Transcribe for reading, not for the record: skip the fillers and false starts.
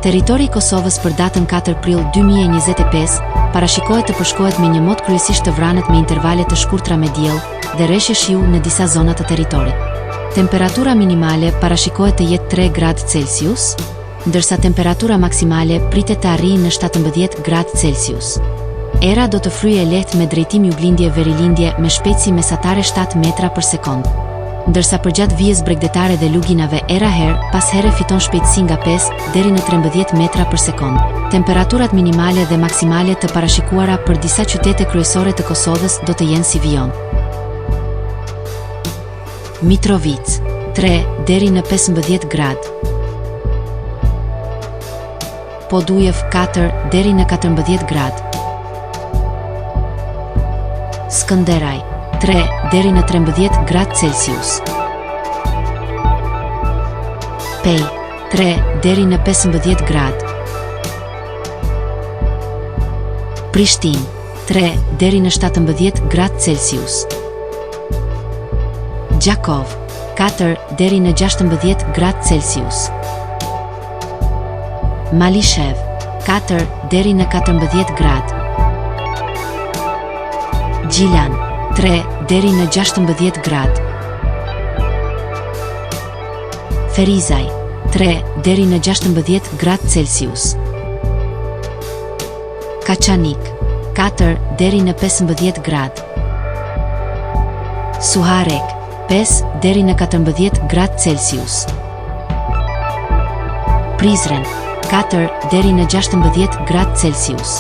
Territori i Kosovës për datën 4 prill 2025 parashikohet të përshkohet me një mod kryesisht të vranët me intervale të shkurtra me diell dhe rreshje shiu në disa zona të territorit. Temperatura minimale parashikohet të jetë 3 gradë Celsius, ndërsa temperatura maksimale pritet të arrijë në 17 gradë Celsius. Era do të fryejë lehtë me drejtim juglindje-verilindje me shpejtësi mesatare 7 metra për sekond. Ndërsa përgjatë vijës bregdetare dhe luginave era pas here fiton shpejtësi nga 5 deri në 13 metra për sekond. Temperaturat minimale dhe maksimale të parashikuara për disa qytete kryesore të Kosovës do të jenë si vijon. Mitrovica 3 deri në 15 gradë. Podujev 4 deri në 14 gradë. Skënderaj 3 deri në 13 gradë Celsius. Pej 3 deri në 15 gradë. Prishtinë 3 deri në 17 gradë Celsius. Gjakov 4 deri në 16 gradë Celsius. Malishev 4 deri në 14 gradë. Gjilan 3 deri në 16 gradë. Ferizaj 3 deri në 16 gradë Celsius. Kaçanik 4 deri në 15 gradë. Suharek 5 deri në 14 gradë Celsius. Prizren 4 deri në 16 gradë Celsius.